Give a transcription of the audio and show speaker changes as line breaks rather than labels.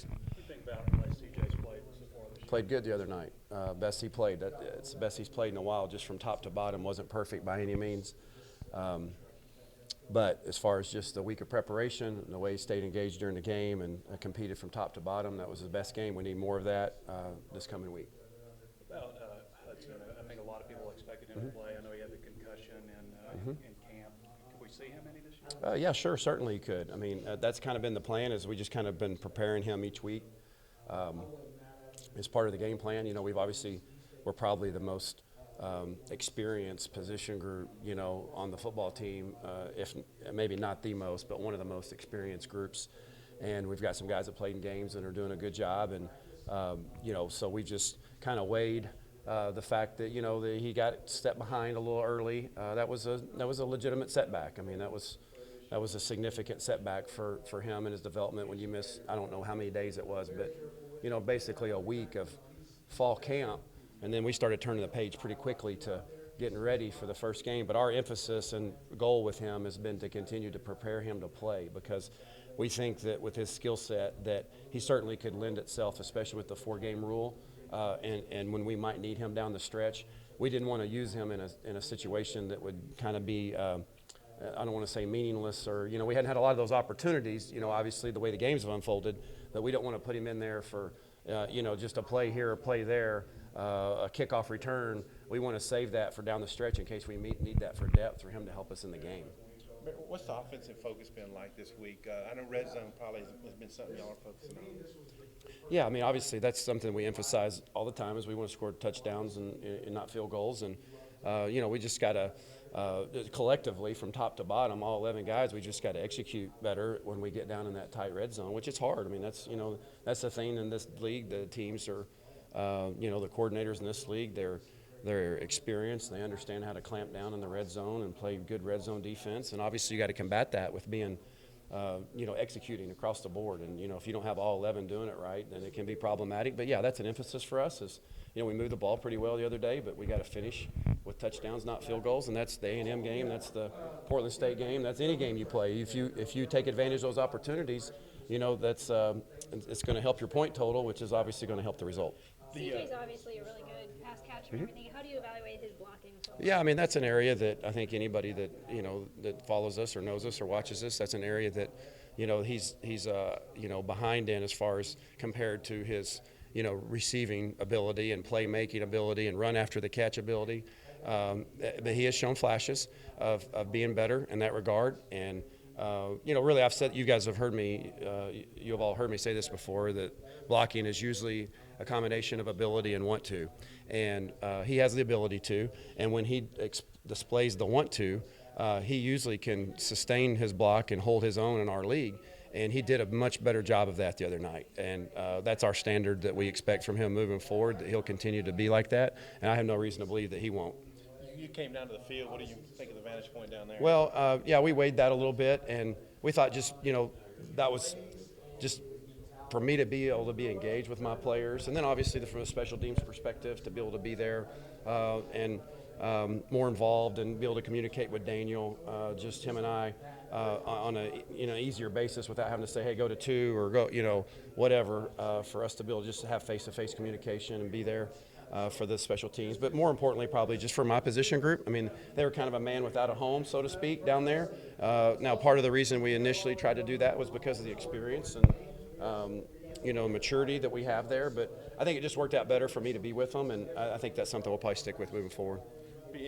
opportunities.
What do you think about the way CJ's played so far this year?
Played good the other night. Best he played. It's the best he's played in a while, just from top to bottom. Wasn't perfect by any means. But as far as just the week of preparation and the way he stayed engaged during the game and competed from top to bottom, that was his best game. We need more of that this coming week.
About Hudson, I think a lot of people expected him to play. I know he had the concussion in camp. Could we see him any this year?
Yeah, sure, certainly you could. I mean, that's kind of been the plan, is we just kind of been preparing him each week as part of the game plan. You know, we're probably the most experienced position group, you know, on the football team, if maybe not the most, but one of the most experienced groups. And we've got some guys that played in games and are doing a good job. And, you know, so we just kind of weighed the fact that, you know, that he got stepped behind a little early. That was a legitimate setback. I mean, that was a significant setback for him and his development when you miss, I don't know how many days it was, but, you know, basically a week of fall camp. And then we started turning the page pretty quickly to getting ready for the first game. But our emphasis and goal with him has been to continue to prepare him to play, because we think that with his skill set that he certainly could lend itself, especially with the 4-game rule, and when we might need him down the stretch. We didn't want to use him in a situation that would kind of be I don't want to say meaningless, or, you know, we hadn't had a lot of those opportunities, you know, obviously the way the games have unfolded, but we don't want to put him in there for, you know, just a play here, a play there, a kickoff return. We want to save that for down the stretch in case we need that for depth for him to help us in the game.
What's the offensive focus been like this week? I know red zone probably has been something y'all are focusing on.
Yeah, I mean, obviously that's something we emphasize all the time, is we want to score touchdowns and not field goals. And, you know, we just got to collectively from top to bottom, all 11 guys, we just got to execute better when we get down in that tight red zone, which is hard. I mean, that's, you know, that's the thing in this league. The teams are, you know, the coordinators in this league, they're experienced. They understand how to clamp down in the red zone and play good red zone defense. And obviously you got to combat that with being, you know, executing across the board. And, you know, if you don't have all 11 doing it right, then it can be problematic. But, yeah, that's an emphasis for us. Is, you know, we moved the ball pretty well the other day, but we got to finish with touchdowns, not field goals. And that's the A&M game. That's the Portland State game. That's any game you play. If you take advantage of those opportunities, you know, that's it's going to help your point total, which is obviously going to help the result.
CJ's obviously a really good pass catcher and everything. How do you evaluate his blocking?
Yeah, I mean, that's an area that I think anybody that, you know, that follows us or knows us or watches us, that's an area that, you know, he's you know, behind in as far as compared to his, you know, receiving ability and playmaking ability and run after the catch ability. But he has shown flashes of being better in that regard. And you know, really, I've said, you guys have heard me, you have all heard me say this before, that blocking is usually a combination of ability and want to. And he has the ability to, and when he displays the want to, he usually can sustain his block and hold his own in our league. And he did a much better job of that the other night. And that's our standard that we expect from him moving forward, that he'll continue to be like that. And I have no reason to believe that he won't.
You came down to the field. What do you think of the vantage point down there?
Well, yeah, we weighed that a little bit, and we thought just, you know, that was just for me to be able to be engaged with my players. And then obviously from a special teams perspective, to be able to be there and more involved and be able to communicate with Daniel, just him and I, on a, you know, easier basis without having to say, hey, go to 2 or go, you know, whatever, for us to be able to just have face-to-face communication and be there for the special teams. But more importantly, probably just for my position group. I mean, they were kind of a man without a home, so to speak, down there. Now, part of the reason we initially tried to do that was because of the experience and, you know, maturity that we have there. But I think it just worked out better for me to be with them, and I think that's something we'll probably stick with moving forward.
Be